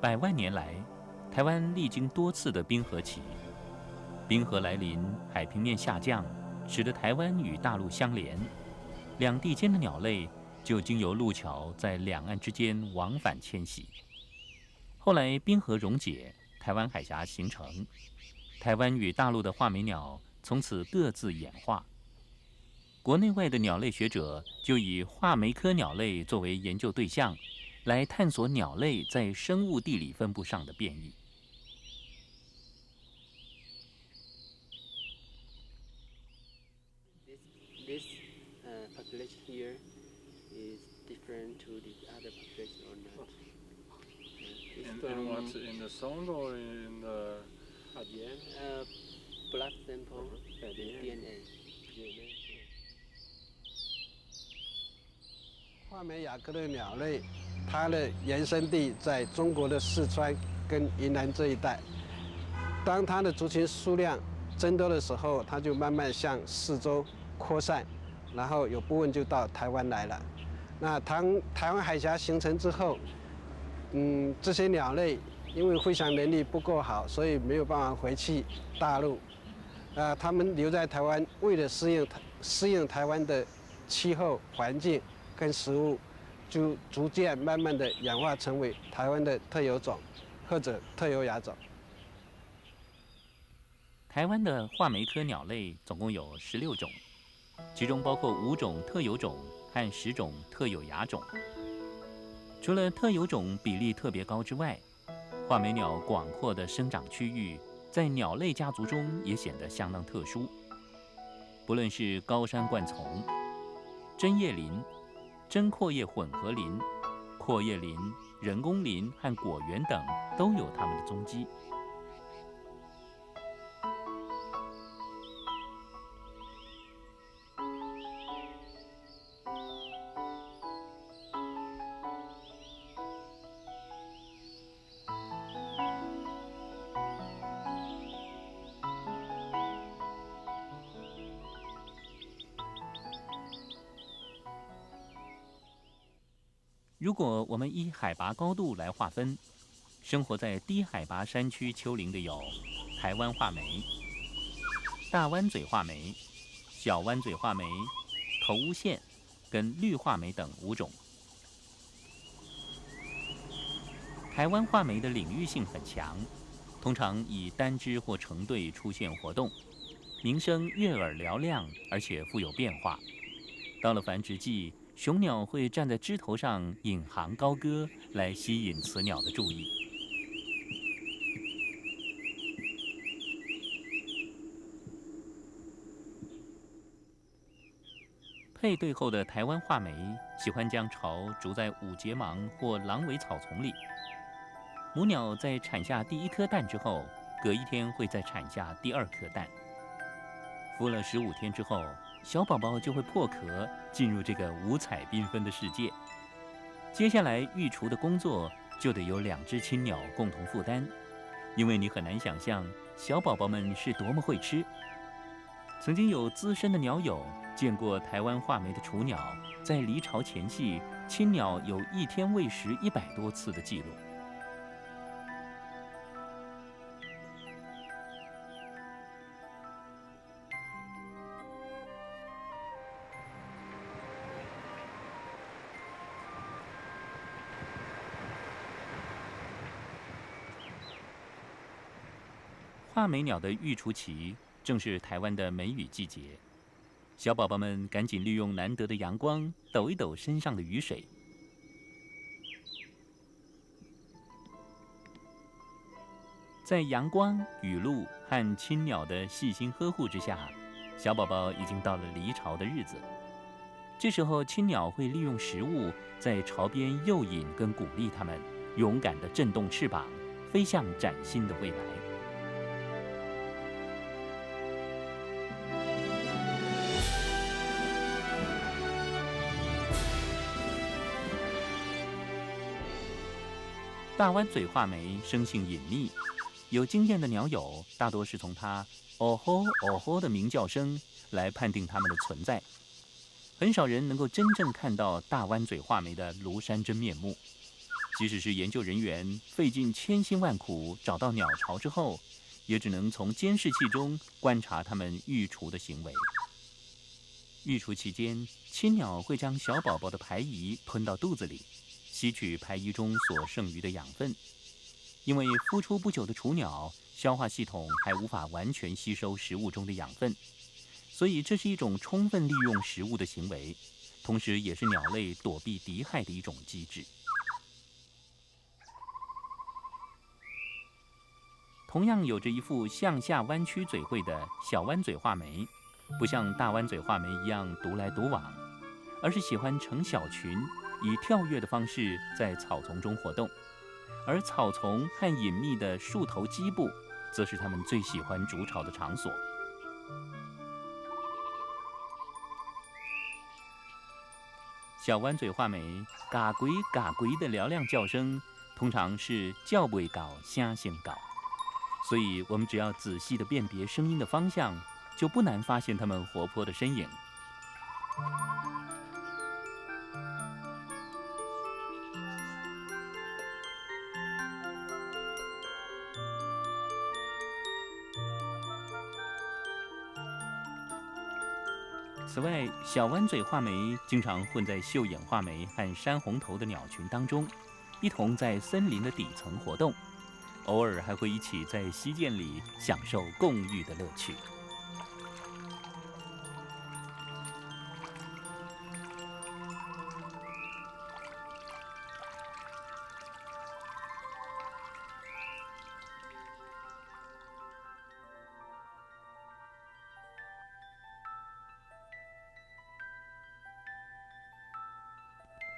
百万年来，台湾历经多次的冰河期，冰河来临，海平面下降，使得台湾与大陆相连，两地间的鸟类就经由路桥在两岸之间往返迁徙。后来冰河溶解，台湾海峡形成，台湾与大陆的画眉鸟从此各自演化。国内外的鸟类学者就以画眉科鸟类作为研究对象，来探索鸟类在生物地理分布上的变异。This population here is different to the other population or not? In what? In the sound or in the? Yeah, blood sample, the DNA. 画眉亚科的鸟类，它的原生地在中国的四川跟云南这一带。当它的族群数量增多的时候，它就慢慢向四周扩散，然后有部分就到台湾来了。那当台湾海峡形成之后，这些鸟类因为飞翔能力不够好，所以没有办法回去大陆。它们留在台湾，为了适应台湾的气候环境跟食物，就逐渐慢慢的演化成为台湾的特有种或者特有亚种。台湾的画眉科鸟类总共有16种，其中包括5种特有种和10种特有亚种。除了特有种比例特别高之外，画眉鸟广阔的生长区域在鸟类家族中也显得相当特殊。不论是高山灌丛、针叶林、针阔叶混合林、阔叶林、人工林和果园等，都有它们的踪迹。如果我们依海拔高度来划分，生活在低海拔山区丘陵的有台湾画眉、大湾嘴画眉、小湾嘴画眉、头乌线跟绿画眉等5种。台湾画眉的领域性很强，通常以单只或成对出现活动，鸣声悦耳嘹亮，而且富有变化。到了繁殖季，雄鸟会站在枝头上引吭高歌，来吸引雌鸟的注意。配对后的台湾画眉喜欢将巢筑在五节芒或狼尾草丛里。母鸟在产下第1颗蛋之后，隔1天会再产下第2颗蛋。孵了15天之后，小宝宝就会破壳，进入这个五彩缤纷的世界。接下来育雏的工作就得由2只亲鸟共同负担，因为你很难想象小宝宝们是多么会吃。曾经有资深的鸟友见过台湾画眉的雏鸟在离巢前夕，亲鸟有1天喂食100多次的记录。画眉鸟的育雏期正是台湾的梅雨季节，小宝宝们赶紧利用难得的阳光，抖一抖身上的雨水。在阳光、雨露和亲鸟的细心呵护之下，小宝宝已经到了离巢的日子。这时候，亲鸟会利用食物在巢边诱引跟鼓励它们，勇敢地震动翅膀，飞向崭新的未来。大湾嘴画眉生性隐秘，有经验的鸟友大多是从它“哦吼哦吼”的鸣叫声来判定它们的存在，很少人能够真正看到大湾嘴画眉的庐山真面目。即使是研究人员费尽千辛万苦找到鸟巢之后，也只能从监视器中观察它们育雏的行为。育雏期间，亲鸟会将小宝宝的排遗吞到肚子里，吸取排遗中所剩余的养分。因为孵出不久的雏鸟消化系统还无法完全吸收食物中的养分，所以这是一种充分利用食物的行为，同时也是鸟类躲避敌害的一种机制。同样有着一副向下弯曲嘴喙的小弯嘴画眉，不像大弯嘴画眉一样独来独往，而是喜欢成小群，以跳跃的方式在草丛中活动。而草丛和隐秘的树头基部，则是它们最喜欢筑巢的场所。小弯嘴画眉嘎鬼嘎鬼的嘹亮叫声，通常是叫不搞声先搞，所以我们只要仔细地辨别声音的方向，就不难发现它们活泼的身影。此外，小弯嘴画眉经常混在绣眼画眉和山红头的鸟群当中，一同在森林的底层活动，偶尔还会一起在溪涧里享受共浴的乐趣。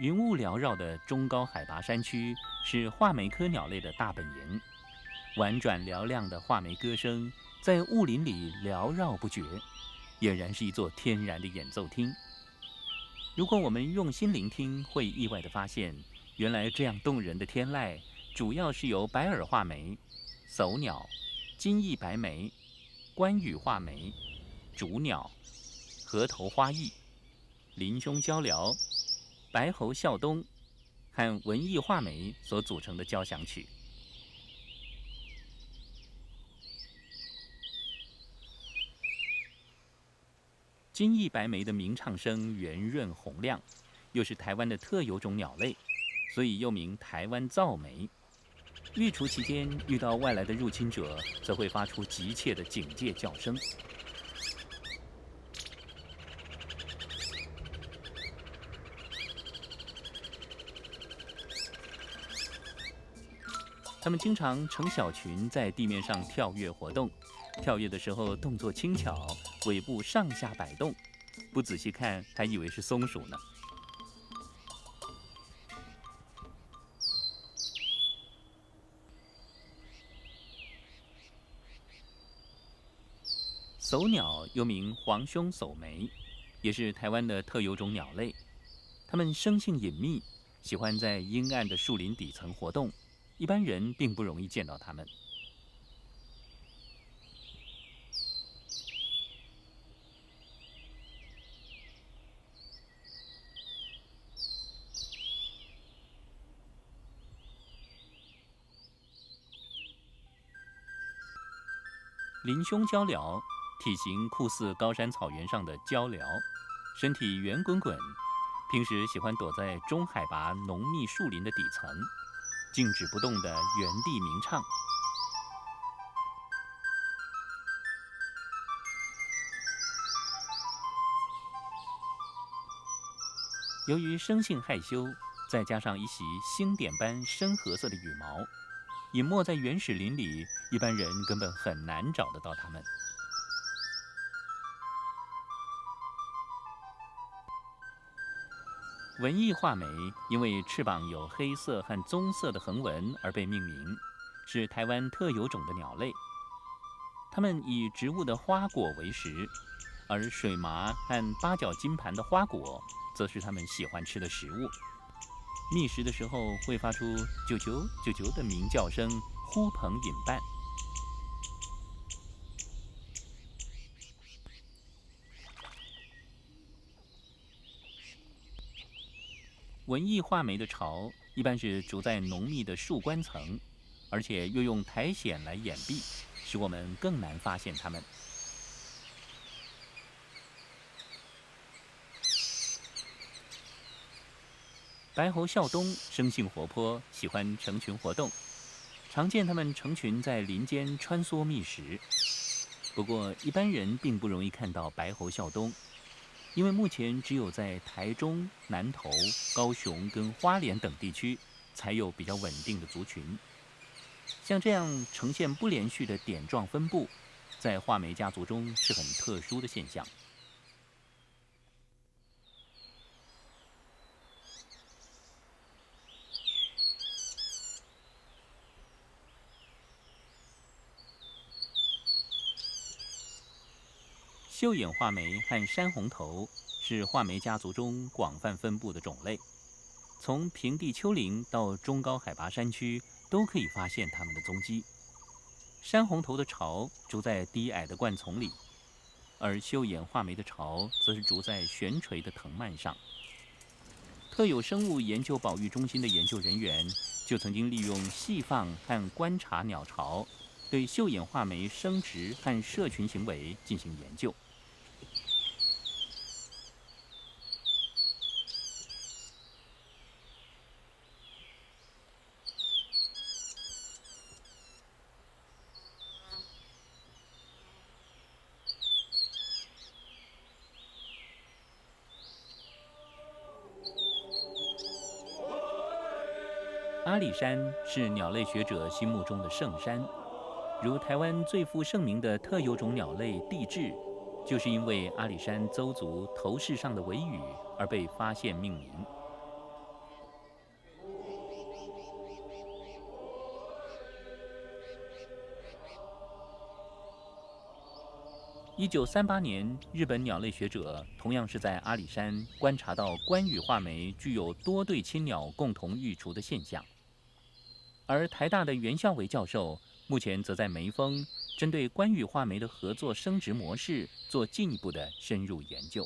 云雾缭绕的中高海拔山区是画眉科鸟类的大本营，婉转嘹亮的画眉歌声在雾林里缭绕不绝，俨然是一座天然的演奏厅。如果我们用心聆听，会意外地发现，原来这样动人的天籁，主要是由白耳画眉、叟鸟、金翼白眉、关羽画眉、竹鸟、河头花翼、林胸鹪鹩、白喉啸东和文艺画眉所组成的交响曲。金翼白眉的鸣唱声圆润洪亮，又是台湾的特有种鸟类，所以又名台湾噪眉。育雏期间遇到外来的入侵者，则会发出急切的警戒叫声。它们经常成小群在地面上跳跃活动，跳跃的时候动作轻巧，尾部上下摆动，不仔细看还以为是松鼠呢。叟鸟又名黄胸叟眉，也是台湾的特有种鸟类。它们生性隐秘，喜欢在阴暗的树林底层活动，一般人并不容易见到它们。林胸鹪鹩体型酷似高山草原上的鹪鹩，身体圆滚滚，平时喜欢躲在中海拔浓密树林的底层，静止不动地原地鸣唱。由于生性害羞，再加上一袭星点般深褐色的羽毛，隐没在原始林里，一般人根本很难找得到它们。文艺画眉因为翅膀有黑色和棕色的横纹而被命名，是台湾特有种的鸟类。它们以植物的花果为食，而水麻和八角金盘的花果则是它们喜欢吃的食物。觅食的时候会发出啾啾啾啾的鸣叫声，呼朋引伴。文艺画眉的巢一般是筑在浓密的树冠层，而且又用苔藓来掩蔽，使我们更难发现它们。白喉啸东生性活泼，喜欢成群活动，常见它们成群在林间穿梭觅食。不过，一般人并不容易看到白喉啸东，因为目前只有在台中、南投、高雄跟花莲等地区才有比较稳定的族群。像这样呈现不连续的点状分布，在画眉家族中是很特殊的现象。绣眼画眉和山红头是画眉家族中广泛分布的种类，从平地丘陵到中高海拔山区都可以发现它们的踪迹。山红头的巢筑在低矮的灌丛里，而绣眼画眉的巢则是筑在悬垂的藤蔓上。特有生物研究保育中心的研究人员就曾经利用细放和观察鸟巢，对绣眼画眉生殖和社群行为进行研究。阿里山是鸟类学者心目中的圣山，如台湾最负盛名的特有种鸟类帝雉，就是因为阿里山邹族头饰上的尾羽而被发现命名。1938年，日本鸟类学者同样是在阿里山观察到关羽画眉具有多对亲鸟共同育雏的现象。而台大的袁孝伟教授目前则在眉峰针对关羽画眉的合作生殖模式做进一步的深入研究。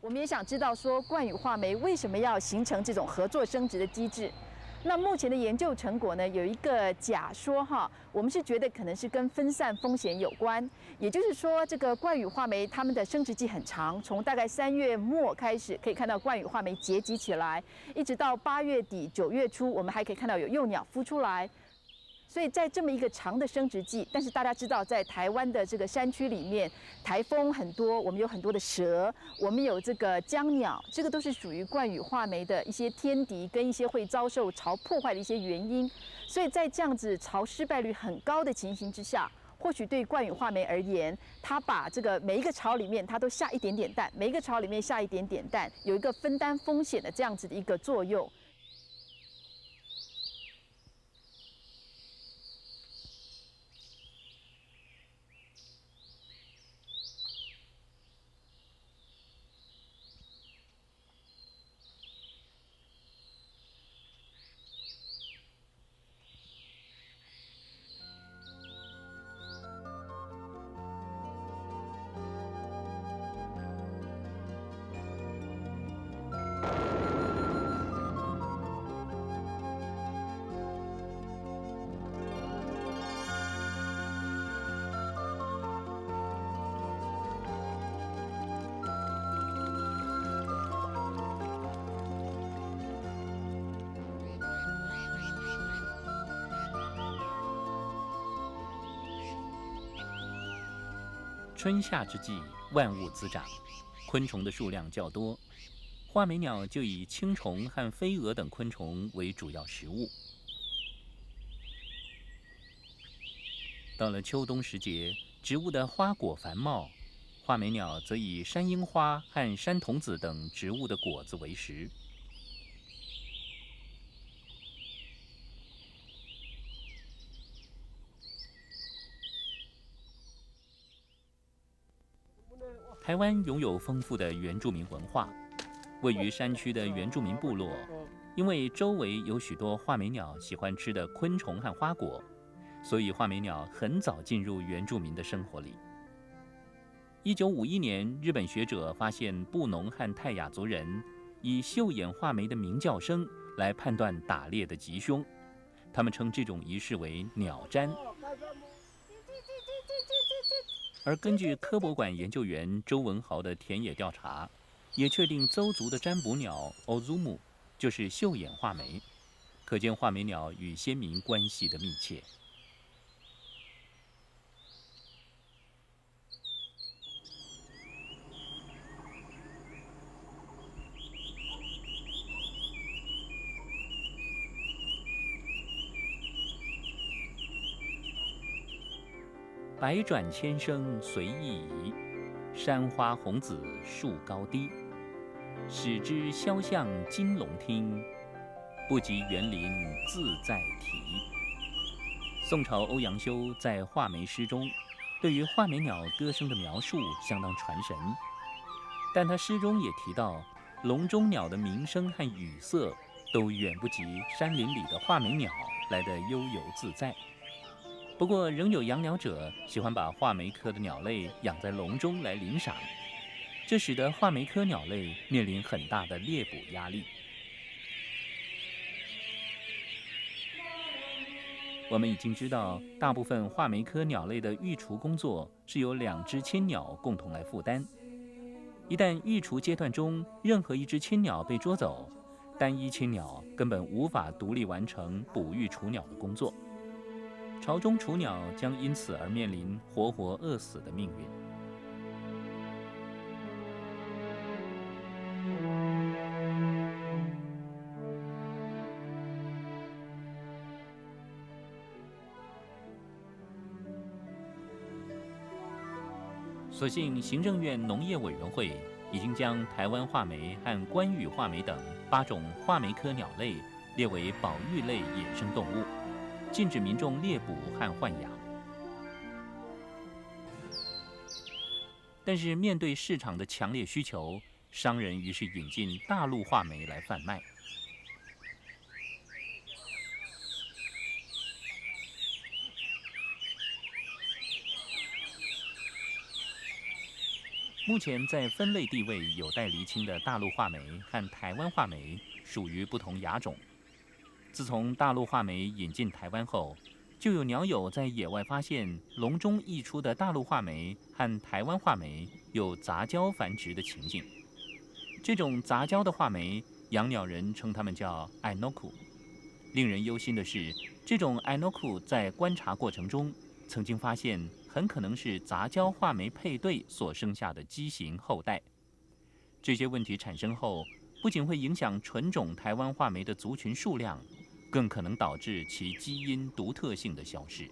我们也想知道说，冠羽画眉为什么要形成这种合作生殖的机制？那目前的研究成果呢，有一个假说哈，我们是觉得可能是跟分散风险有关。也就是说，这个冠羽画眉它们的生殖季很长，从大概3月末开始可以看到冠羽画眉结集起来，一直到8月底9月初，我们还可以看到有幼鸟孵出来。所以在这么一个长的生殖季，但是大家知道，在台湾的这个山区里面，台风很多，我们有很多的蛇，我们有这个江鸟，这个都是属于冠羽画眉的一些天敌跟一些会遭受巢破坏的一些原因。所以在这样子巢失败率很高的情形之下，或许对冠羽画眉而言，它把这个每一个巢里面它都下一点点蛋，每一个巢里面下一点点蛋，有一个分担风险的这样子的一个作用。春夏之际，万物滋长，昆虫的数量较多，画眉鸟就以青虫和飞蛾等昆虫为主要食物。到了秋冬时节，植物的花果繁茂，画眉鸟则以山樱花和山桐子等植物的果子为食。台湾拥有丰富的原住民文化，位于山区的原住民部落，因为周围有许多画眉鸟喜欢吃的昆虫和花果，所以画眉鸟很早进入原住民的生活里。1951年，日本学者发现布农和泰雅族人以绣眼画眉的鸣叫声来判断打猎的吉凶。他们称这种仪式为鸟占。而根据科博馆研究员周文豪的田野调查，也确定邹族的占卜鸟 Ozumu 就是绣眼画眉，可见画眉鸟与先民关系的密切。百转千声随意移，山花红紫树高低。始知肖像金龙听，不及园林自在啼。宋朝欧阳修在画眉诗中，对于画眉鸟歌声的描述相当传神，但他诗中也提到，笼中鸟的鸣声和语色都远不及山林里的画眉鸟来得悠游自在。不过，仍有养鸟者喜欢把画眉科的鸟类养在笼中来领赏，这使得画眉科鸟类面临很大的猎捕压力。我们已经知道，大部分画眉科鸟类的育雏工作是由2只亲鸟共同来负担。一旦育雏阶段中任何一只亲鸟被捉走，单一亲鸟根本无法独立完成哺育雏鸟的工作。巢中雏鸟将因此而面临活活饿死的命运。所幸行政院农业委员会已经将台湾画眉和关羽画眉等8种画眉科鸟类列为保育类野生动物，禁止民众猎捕和豢养。但是面对市场的强烈需求，商人于是引进大陆画眉来贩卖。目前在分类地位有待厘清的大陆画眉和台湾画眉属于不同亚种。自从大陆画眉引进台湾后，就有鸟友在野外发现笼中溢出的大陆画眉和台湾画眉有杂交繁殖的情景。这种杂交的画眉，养鸟人称它们叫 Ainoku。令人忧心的是，这种 Ainoku 在观察过程中，曾经发现很可能是杂交画眉配对所生下的畸形后代。这些问题产生后，不仅会影响纯种台湾画眉的族群数量，更可能导致其基因独特性的消失。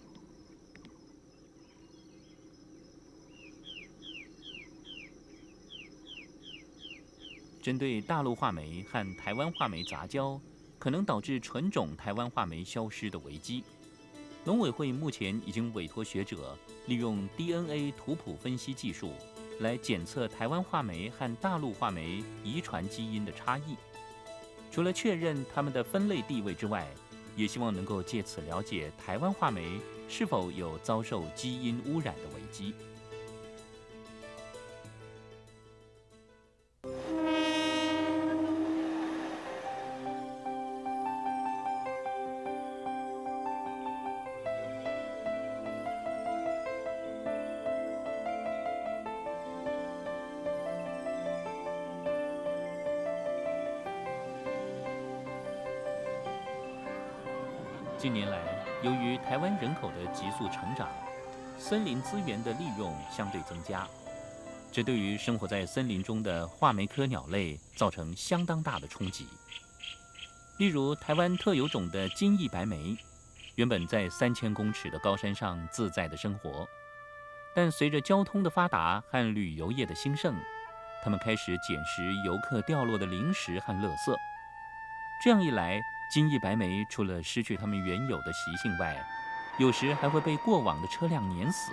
针对大陆画眉和台湾画眉杂交，可能导致纯种台湾画眉消失的危机。农委会目前已经委托学者利用 DNA 图谱分析技术来检测台湾画眉和大陆画眉遗传基因的差异。除了确认它们的分类地位之外，也希望能够借此了解台湾画眉是否有遭受基因污染的危机。近年来，由于台湾人口的急速成长，森林资源的利用相对增加，这对于生活在森林中的画眉科鸟类造成相当大的冲击。例如，台湾特有种的金翼白眉，原本在3000公尺的高山上自在的生活，但随着交通的发达和旅游业的兴盛，它们开始捡食游客掉落的零食和垃圾。这样一来，金翼白眉除了失去它们原有的习性外，有时还会被过往的车辆碾死。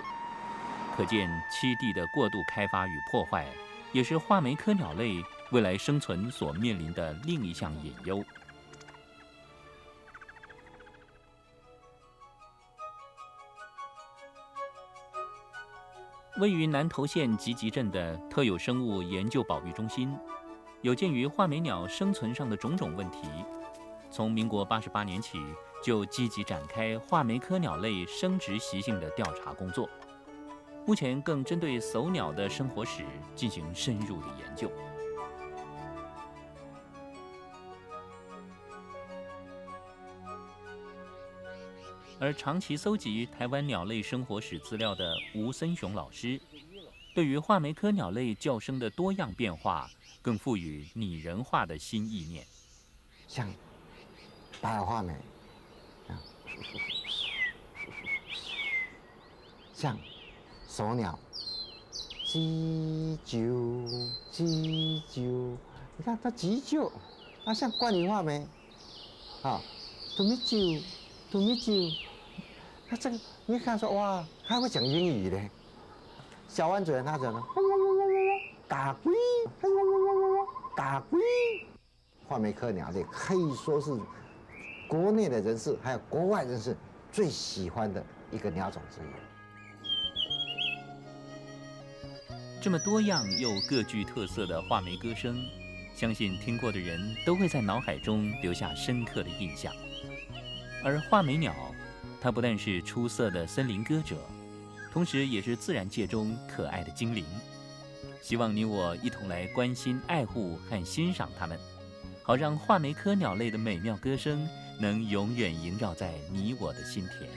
可见栖地的过度开发与破坏，也是画眉科鸟类未来生存所面临的另一项隐忧。位于南投县集集镇的特有生物研究保育中心，有鉴于画眉鸟生存上的种种问题，从民国88年起，就积极展开画眉科鸟类生殖习性的调查工作。目前更针对叟鸟的生活史进行深入的研究。而长期搜集台湾鸟类生活史资料的吴森雄老师，对于画眉科鸟类叫声的多样变化，更赋予拟人化的新意念。像白耳画眉，像手鸟，急救急救，你看它急救，啊像冠羽画眉，啊，都没救都没救，它这个你看说哇，它会讲英语的，小弯嘴它讲的，嘎龟，嘎龟。画眉科鸟类可以说是国内的人士还有国外人士最喜欢的一个鸟种之一。这么多样又各具特色的画眉歌声，相信听过的人都会在脑海中留下深刻的印象。而画眉鸟，它不但是出色的森林歌者，同时也是自然界中可爱的精灵。希望你我一同来关心、爱护和欣赏它们，好让画眉科鸟类的美妙歌声能永远萦绕在你我的心田。